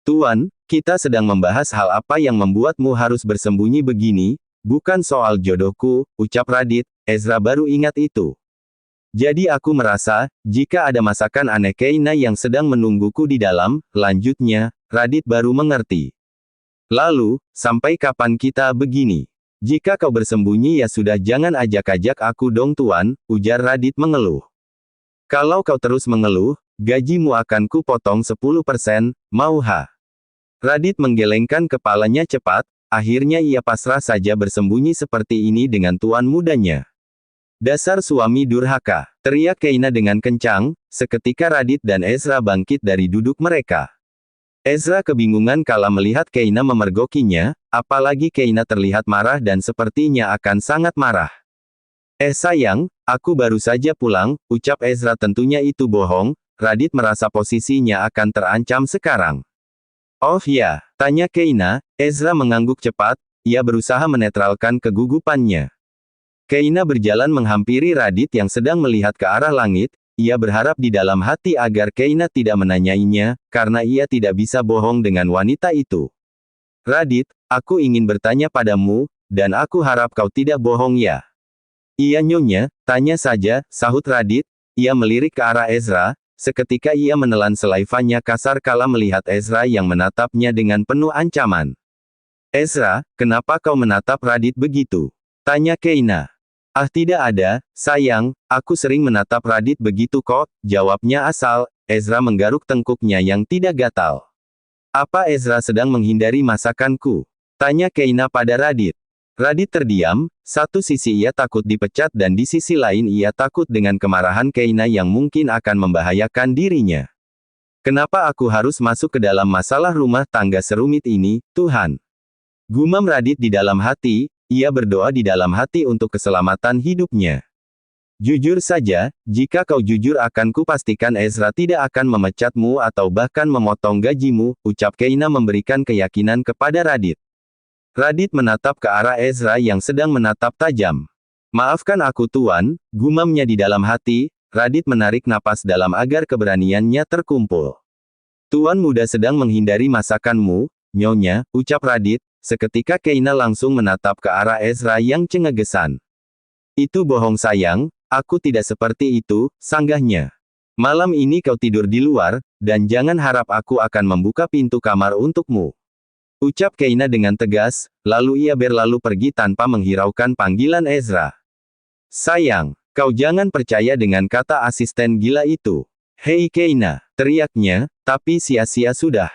Tuan, kita sedang membahas hal apa yang membuatmu harus bersembunyi begini, bukan soal jodohku, ucap Radit. Ezra baru ingat itu. Jadi aku merasa, jika ada masakan aneh Keina yang sedang menungguku di dalam, lanjutnya, Radit baru mengerti. Lalu, sampai kapan kita begini? Jika kau bersembunyi ya sudah jangan ajak-ajak aku dong tuan, ujar Radit mengeluh. Kalau kau terus mengeluh, gajimu akan ku potong 10%, mau ha? Radit menggelengkan kepalanya cepat, akhirnya ia pasrah saja bersembunyi seperti ini dengan tuan mudanya. Dasar suami durhaka, teriak Keina dengan kencang, seketika Radit dan Ezra bangkit dari duduk mereka. Ezra kebingungan kala melihat Keina memergokinya, apalagi Keina terlihat marah dan sepertinya akan sangat marah. Sayang, aku baru saja pulang, ucap Ezra tentunya itu bohong, Radit merasa posisinya akan terancam sekarang. Oh ya, tanya Keina, Ezra mengangguk cepat, ia berusaha menetralkan kegugupannya. Keina berjalan menghampiri Radit yang sedang melihat ke arah langit, ia berharap di dalam hati agar Keina tidak menanyainya, karena ia tidak bisa bohong dengan wanita itu. Radit, aku ingin bertanya padamu, dan aku harap kau tidak bohong ya. Iya nyonya, tanya saja, sahut Radit, ia melirik ke arah Ezra, seketika ia menelan selaivannya kasar kala melihat Ezra yang menatapnya dengan penuh ancaman. Ezra, kenapa kau menatap Radit begitu? Tanya Keina. Ah tidak ada, sayang, aku sering menatap Radit begitu kok, jawabnya asal, Ezra menggaruk tengkuknya yang tidak gatal. Apa Ezra sedang menghindari masakanku? Tanya Keina pada Radit. Radit terdiam, satu sisi ia takut dipecat dan di sisi lain ia takut dengan kemarahan Keina yang mungkin akan membahayakan dirinya. Kenapa aku harus masuk ke dalam masalah rumah tangga serumit ini, Tuhan? Gumam Radit di dalam hati, ia berdoa di dalam hati untuk keselamatan hidupnya. Jujur saja, jika kau jujur akan kupastikan Ezra tidak akan memecatmu atau bahkan memotong gajimu, ucap Keina memberikan keyakinan kepada Radit. Radit menatap ke arah Ezra yang sedang menatap tajam. Maafkan aku tuan, gumamnya di dalam hati, Radit menarik napas dalam agar keberaniannya terkumpul. Tuan muda sedang menghindari masakanmu, nyonya, ucap Radit, seketika Keina langsung menatap ke arah Ezra yang cengegesan. Itu bohong sayang, aku tidak seperti itu, sanggahnya. Malam ini kau tidur di luar, dan jangan harap aku akan membuka pintu kamar untukmu. Ucap Keina dengan tegas, lalu ia berlalu pergi tanpa menghiraukan panggilan Ezra. Sayang, kau jangan percaya dengan kata asisten gila itu. Hei Keina, teriaknya, tapi sia-sia sudah.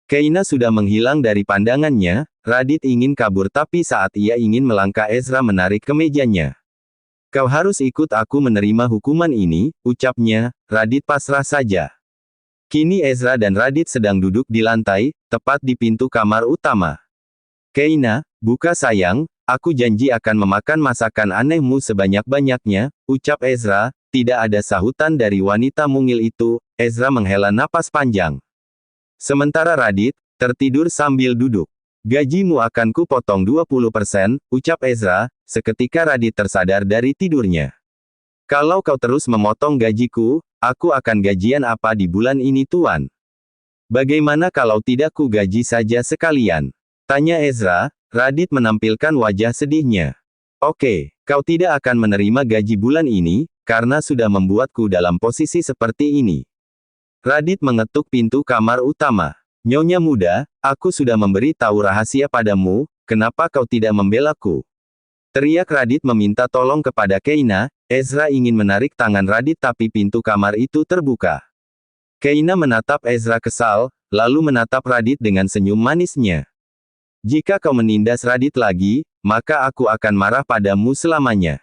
Keina sudah menghilang dari pandangannya, Radit ingin kabur tapi saat ia ingin melangkah Ezra menarik kemejanya. Kau harus ikut aku menerima hukuman ini, ucapnya, Radit pasrah saja. Kini Ezra dan Radit sedang duduk di lantai, tepat di pintu kamar utama. Keina, buka sayang, aku janji akan memakan masakan anehmu sebanyak-banyaknya, ucap Ezra, tidak ada sahutan dari wanita mungil itu, Ezra menghela napas panjang. Sementara Radit, tertidur sambil duduk. Gajimu akan ku potong 20%, ucap Ezra, seketika Radit tersadar dari tidurnya. Kalau kau terus memotong gajiku, aku akan gajian apa di bulan ini tuan? Bagaimana kalau tidak ku gaji saja sekalian? Tanya Ezra, Radit menampilkan wajah sedihnya. Oke, kau tidak akan menerima gaji bulan ini, karena sudah membuatku dalam posisi seperti ini. Radit mengetuk pintu kamar utama. Nyonya muda, aku sudah memberi tahu rahasia padamu, kenapa kau tidak membelaku? Teriak Radit meminta tolong kepada Keina, Ezra ingin menarik tangan Radit tapi pintu kamar itu terbuka. Keina menatap Ezra kesal, lalu menatap Radit dengan senyum manisnya. Jika kau menindas Radit lagi, maka aku akan marah padamu selamanya.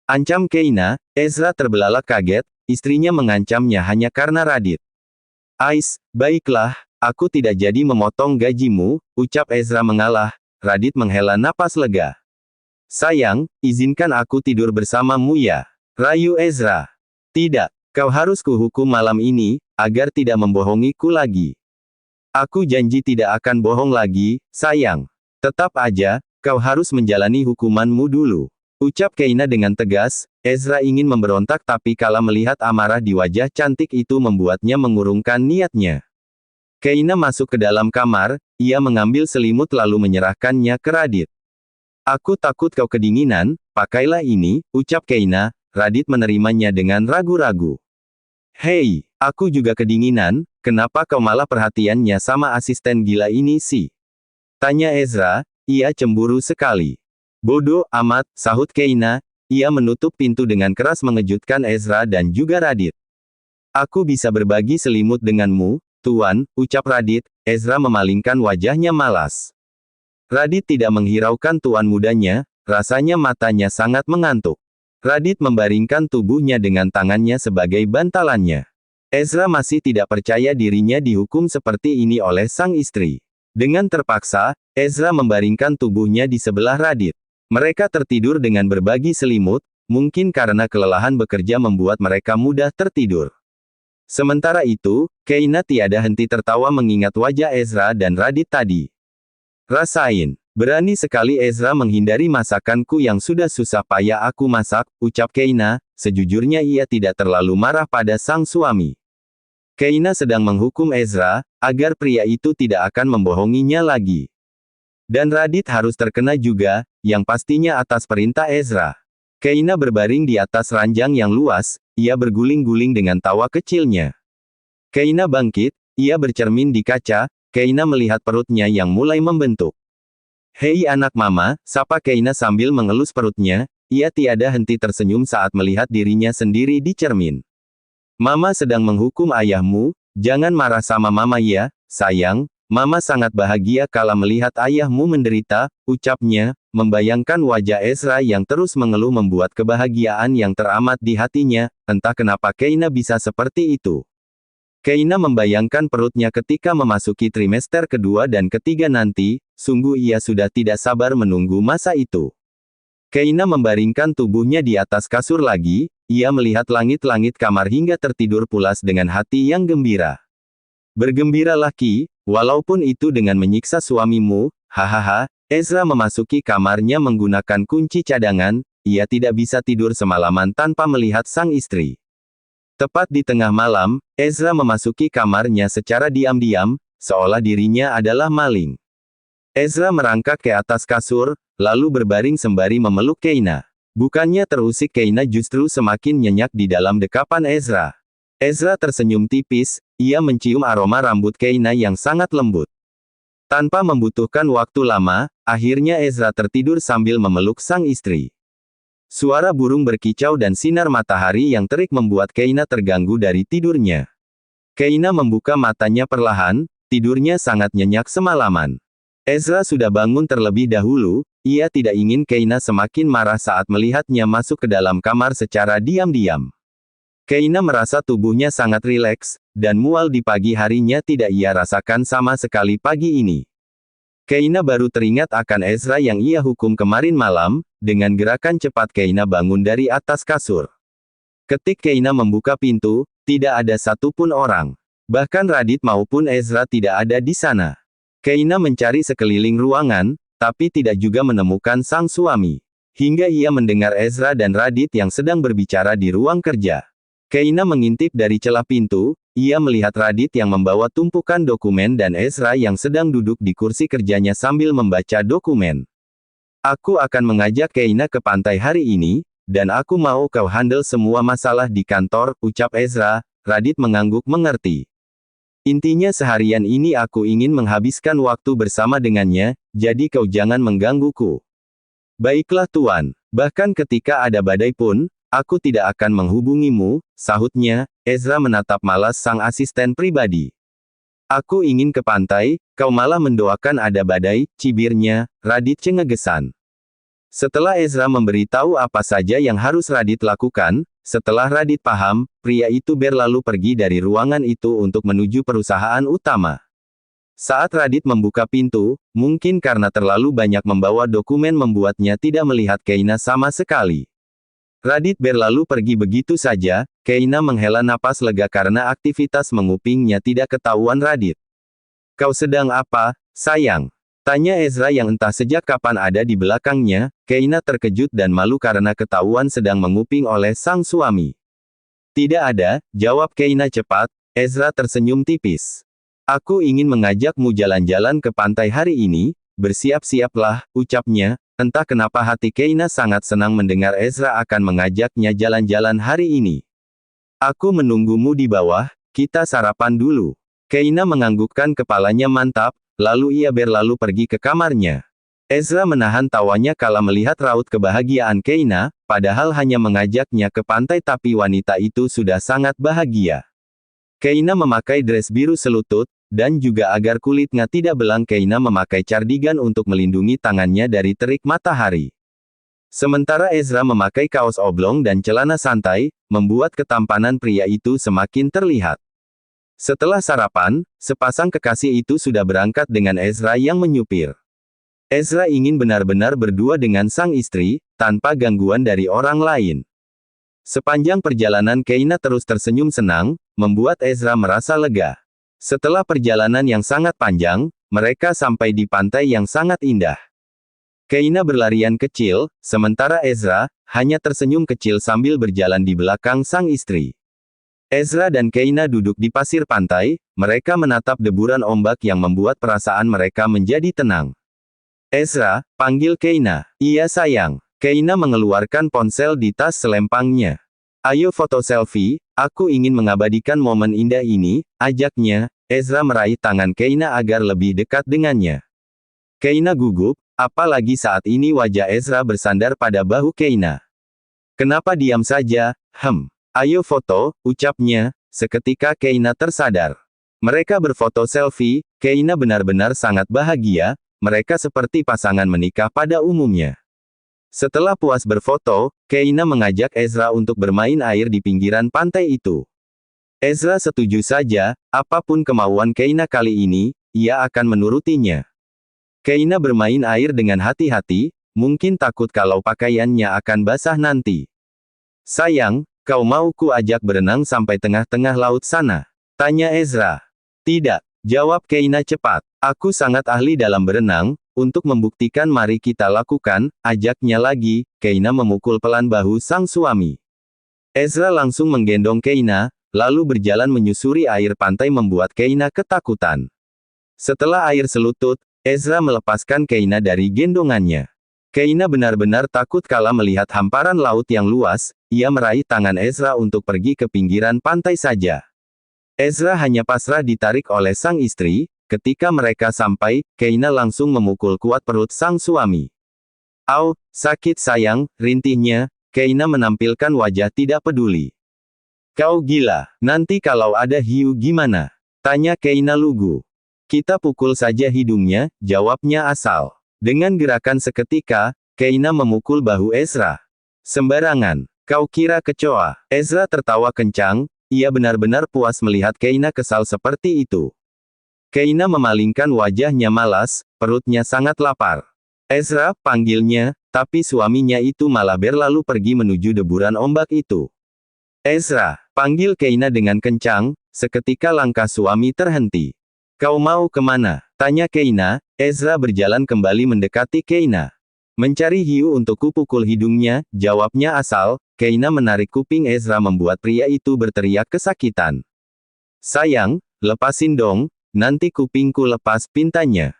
Ancam Keina, Ezra terbelalak kaget, istrinya mengancamnya hanya karena Radit. Baiklah, aku tidak jadi memotong gajimu, ucap Ezra mengalah, Radit menghela napas lega. Sayang, izinkan aku tidur bersamamu ya. Rayu Ezra. Tidak, kau harus kuhukum malam ini, agar tidak membohongiku lagi. Aku janji tidak akan bohong lagi, sayang. Tetap aja, kau harus menjalani hukumanmu dulu. Ucap Keina dengan tegas, Ezra ingin memberontak tapi kala melihat amarah di wajah cantik itu membuatnya mengurungkan niatnya. Keina masuk ke dalam kamar, ia mengambil selimut lalu menyerahkannya ke Radit. Aku takut kau kedinginan, pakailah ini, ucap Keina. Radit menerimanya dengan ragu-ragu. Hei, aku juga kedinginan, kenapa kau malah perhatiannya sama asisten gila ini sih? Tanya Ezra, ia cemburu sekali. Bodoh amat, sahut Keina, ia menutup pintu dengan keras mengejutkan Ezra dan juga Radit. Aku bisa berbagi selimut denganmu, Tuan, ucap Radit. Ezra memalingkan wajahnya malas. Radit tidak menghiraukan tuan mudanya, rasanya matanya sangat mengantuk. Radit membaringkan tubuhnya dengan tangannya sebagai bantalannya. Ezra masih tidak percaya dirinya dihukum seperti ini oleh sang istri. Dengan terpaksa, Ezra membaringkan tubuhnya di sebelah Radit. Mereka tertidur dengan berbagi selimut, mungkin karena kelelahan bekerja membuat mereka mudah tertidur. Sementara itu, Keina tiada henti tertawa mengingat wajah Ezra dan Radit tadi. Rasain. Berani sekali Ezra menghindari masakanku yang sudah susah payah aku masak, ucap Keina. Sejujurnya ia tidak terlalu marah pada sang suami. Keina sedang menghukum Ezra, agar pria itu tidak akan membohonginya lagi. Dan Radit harus terkena juga, yang pastinya atas perintah Ezra. Keina berbaring di atas ranjang yang luas, ia berguling-guling dengan tawa kecilnya. Keina bangkit, ia bercermin di kaca, Keina melihat perutnya yang mulai membentuk. Hei anak mama, sapa Keina sambil mengelus perutnya, ia tiada henti tersenyum saat melihat dirinya sendiri di cermin. Mama sedang menghukum ayahmu, jangan marah sama mama ya, sayang, mama sangat bahagia kala melihat ayahmu menderita, ucapnya, membayangkan wajah Ezra yang terus mengeluh membuat kebahagiaan yang teramat di hatinya, entah kenapa Keina bisa seperti itu. Keina membayangkan perutnya ketika memasuki trimester kedua dan ketiga nanti, sungguh ia sudah tidak sabar menunggu masa itu. Keina membaringkan tubuhnya di atas kasur lagi, ia melihat langit-langit kamar hingga tertidur pulas dengan hati yang gembira. Bergembiralah Ki, walaupun itu dengan menyiksa suamimu, hahaha. Ezra memasuki kamarnya menggunakan kunci cadangan, ia tidak bisa tidur semalaman tanpa melihat sang istri. Tepat di tengah malam, Ezra memasuki kamarnya secara diam-diam, seolah dirinya adalah maling. Ezra merangkak ke atas kasur, lalu berbaring sembari memeluk Keina. Bukannya terusik, Keina justru semakin nyenyak di dalam dekapan Ezra. Ezra tersenyum tipis, ia mencium aroma rambut Keina yang sangat lembut. Tanpa membutuhkan waktu lama, akhirnya Ezra tertidur sambil memeluk sang istri. Suara burung berkicau dan sinar matahari yang terik membuat Keina terganggu dari tidurnya. Keina membuka matanya perlahan, tidurnya sangat nyenyak semalaman. Ezra sudah bangun terlebih dahulu, ia tidak ingin Keina semakin marah saat melihatnya masuk ke dalam kamar secara diam-diam. Keina merasa tubuhnya sangat rileks, dan mual di pagi harinya tidak ia rasakan sama sekali pagi ini. Keina baru teringat akan Ezra yang ia hukum kemarin malam, dengan gerakan cepat Keina bangun dari atas kasur. Ketik Keina membuka pintu, tidak ada satupun orang. Bahkan Radit maupun Ezra tidak ada di sana. Keina mencari sekeliling ruangan, tapi tidak juga menemukan sang suami. Hingga ia mendengar Ezra dan Radit yang sedang berbicara di ruang kerja. Keina mengintip dari celah pintu, ia melihat Radit yang membawa tumpukan dokumen dan Ezra yang sedang duduk di kursi kerjanya sambil membaca dokumen. Aku akan mengajak Keina ke pantai hari ini, dan aku mau kau handle semua masalah di kantor, ucap Ezra. Radit mengangguk mengerti. Intinya seharian ini aku ingin menghabiskan waktu bersama dengannya, jadi kau jangan menggangguku. Baiklah Tuan, bahkan ketika ada badai pun, aku tidak akan menghubungimu, sahutnya. Ezra menatap malas sang asisten pribadi. Aku ingin ke pantai, kau malah mendoakan ada badai, cibirnya. Radit cengegesan. Setelah Ezra memberitahu apa saja yang harus Radit lakukan, setelah Radit paham, pria itu berlalu pergi dari ruangan itu untuk menuju perusahaan utama. Saat Radit membuka pintu, mungkin karena terlalu banyak membawa dokumen membuatnya tidak melihat Keina sama sekali. Radit berlalu pergi begitu saja, Keina menghela napas lega karena aktivitas mengupingnya tidak ketahuan Radit. Kau sedang apa, sayang? Tanya Ezra yang entah sejak kapan ada di belakangnya. Keina terkejut dan malu karena ketahuan sedang menguping oleh sang suami. Tidak ada, jawab Keina cepat. Ezra tersenyum tipis. Aku ingin mengajakmu jalan-jalan ke pantai hari ini, bersiap-siaplah, ucapnya. Entah kenapa hati Keina sangat senang mendengar Ezra akan mengajaknya jalan-jalan hari ini. Aku menunggumu di bawah, kita sarapan dulu. Keina menganggukkan kepalanya mantap, lalu ia berlalu pergi ke kamarnya. Ezra menahan tawanya kala melihat raut kebahagiaan Keina, padahal hanya mengajaknya ke pantai tapi wanita itu sudah sangat bahagia. Keina memakai dress biru selutut, dan juga agar kulitnya tidak belang Keina memakai cardigan untuk melindungi tangannya dari terik matahari. Sementara Ezra memakai kaos oblong dan celana santai, membuat ketampanan pria itu semakin terlihat. Setelah sarapan, sepasang kekasih itu sudah berangkat dengan Ezra yang menyupir. Ezra ingin benar-benar berdua dengan sang istri, tanpa gangguan dari orang lain. Sepanjang perjalanan Keina terus tersenyum senang, membuat Ezra merasa lega. Setelah perjalanan yang sangat panjang, mereka sampai di pantai yang sangat indah. Keina berlarian kecil, sementara Ezra hanya tersenyum kecil sambil berjalan di belakang sang istri. Ezra dan Keina duduk di pasir pantai, mereka menatap deburan ombak yang membuat perasaan mereka menjadi tenang. Ezra, panggil Keina. Iya sayang. Keina mengeluarkan ponsel di tas selempangnya. Ayo foto selfie, aku ingin mengabadikan momen indah ini, ajaknya. Ezra meraih tangan Keina agar lebih dekat dengannya. Keina gugup, apalagi saat ini wajah Ezra bersandar pada bahu Keina. Kenapa diam saja? Ayo foto, ucapnya. Seketika Keina tersadar. Mereka berfoto selfie, Keina benar-benar sangat bahagia, mereka seperti pasangan menikah pada umumnya. Setelah puas berfoto, Keina mengajak Ezra untuk bermain air di pinggiran pantai itu. Ezra setuju saja, apapun kemauan Keina kali ini, ia akan menurutinya. Keina bermain air dengan hati-hati, mungkin takut kalau pakaiannya akan basah nanti. Sayang, kau mau ku ajak berenang sampai tengah-tengah laut sana? Tanya Ezra. Tidak, jawab Keina cepat. Aku sangat ahli dalam berenang. Untuk membuktikan mari kita lakukan, ajaknya lagi. Keina memukul pelan bahu sang suami. Ezra langsung menggendong Keina, lalu berjalan menyusuri air pantai membuat Keina ketakutan. Setelah air selutut, Ezra melepaskan Keina dari gendongannya. Keina benar-benar takut kala melihat hamparan laut yang luas, ia meraih tangan Ezra untuk pergi ke pinggiran pantai saja. Ezra hanya pasrah ditarik oleh sang istri. Ketika mereka sampai, Keina langsung memukul kuat perut sang suami. Au, sakit sayang, rintihnya. Keina menampilkan wajah tidak peduli. Kau gila, nanti kalau ada hiu gimana? Tanya Keina lugu. Kita pukul saja hidungnya, jawabnya asal. Dengan gerakan seketika, Keina memukul bahu Ezra. Sembarangan, kau kira kecoa? Ezra tertawa kencang, ia benar-benar puas melihat Keina kesal seperti itu. Keina memalingkan wajahnya malas, perutnya sangat lapar. Ezra, panggilnya, tapi suaminya itu malah berlalu pergi menuju deburan ombak itu. Ezra, panggil Keina dengan kencang, seketika langkah suami terhenti. Kau mau kemana? Tanya Keina. Ezra berjalan kembali mendekati Keina. Mencari hiu untuk kupukul hidungnya, jawabnya asal. Keina menarik kuping Ezra membuat pria itu berteriak kesakitan. Sayang, lepasin dong. Nanti kupingku lepas, pintanya.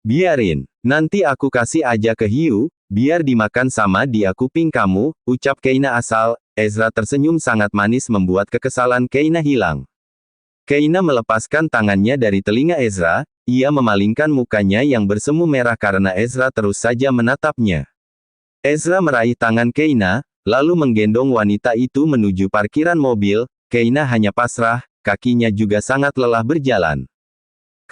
Biarin, nanti aku kasih aja ke hiu, biar dimakan sama dia kuping kamu, ucap Keina asal. Ezra tersenyum sangat manis membuat kekesalan Keina hilang. Keina melepaskan tangannya dari telinga Ezra, ia memalingkan mukanya yang bersemu merah karena Ezra terus saja menatapnya. Ezra meraih tangan Keina, lalu menggendong wanita itu menuju parkiran mobil. Keina hanya pasrah, kakinya juga sangat lelah berjalan.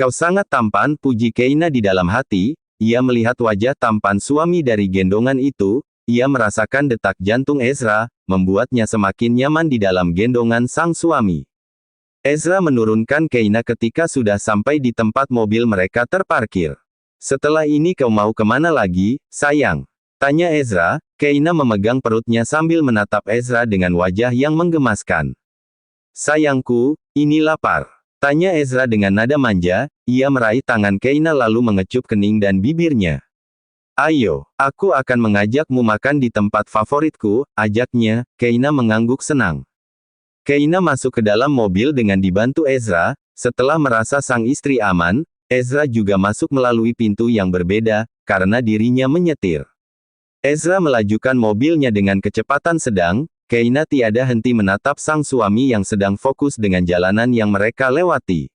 Kau sangat tampan, puji Keina di dalam hati. Ia melihat wajah tampan suami dari gendongan itu, ia merasakan detak jantung Ezra, membuatnya semakin nyaman di dalam gendongan sang suami. Ezra menurunkan Keina ketika sudah sampai di tempat mobil mereka terparkir. Setelah ini kau mau kemana lagi, sayang? Tanya Ezra. Keina memegang perutnya sambil menatap Ezra dengan wajah yang menggemaskan. Sayangku, ini lapar. Tanya Ezra dengan nada manja, ia meraih tangan Keina lalu mengecup kening dan bibirnya. Ayo, aku akan mengajakmu makan di tempat favoritku, ajaknya. Keina mengangguk senang. Keina masuk ke dalam mobil dengan dibantu Ezra. Setelah merasa sang istri aman, Ezra juga masuk melalui pintu yang berbeda, karena dirinya menyetir. Ezra melajukan mobilnya dengan kecepatan sedang. Keina tiada henti menatap sang suami yang sedang fokus dengan jalanan yang mereka lewati.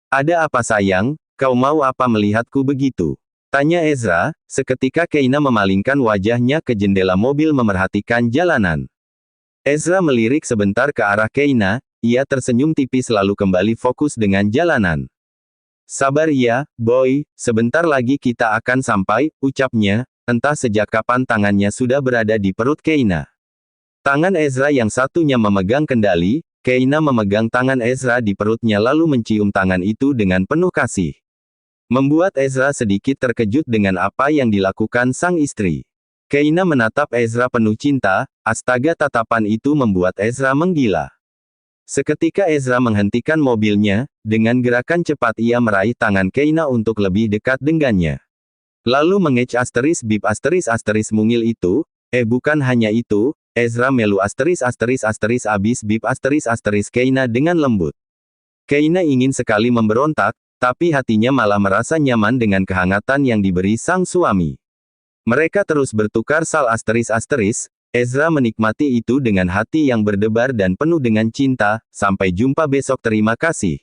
"Ada apa sayang, kau mau apa melihatku begitu?" tanya Ezra, seketika Keina memalingkan wajahnya ke jendela mobil memerhatikan jalanan. Ezra melirik sebentar ke arah Keina, ia tersenyum tipis lalu kembali fokus dengan jalanan. "Sabar ya, boy, sebentar lagi kita akan sampai," ucapnya, entah sejak kapan tangannya sudah berada di perut Keina. Tangan Ezra yang satunya memegang kendali, Keina memegang tangan Ezra di perutnya lalu mencium tangan itu dengan penuh kasih. Membuat Ezra sedikit terkejut dengan apa yang dilakukan sang istri. Keina menatap Ezra penuh cinta, astaga tatapan itu membuat Ezra menggila. Seketika Ezra menghentikan mobilnya, dengan gerakan cepat ia meraih tangan Keina untuk lebih dekat dengannya. Lalu mengej *bip *mungil itu, bukan hanya itu, Ezra melu *abis bip Keina dengan lembut. Keina ingin sekali memberontak, tapi hatinya malah merasa nyaman dengan kehangatan yang diberi sang suami. Mereka terus bertukar sal ***. Ezra menikmati itu dengan hati yang berdebar dan penuh dengan cinta. Sampai jumpa besok, terima kasih.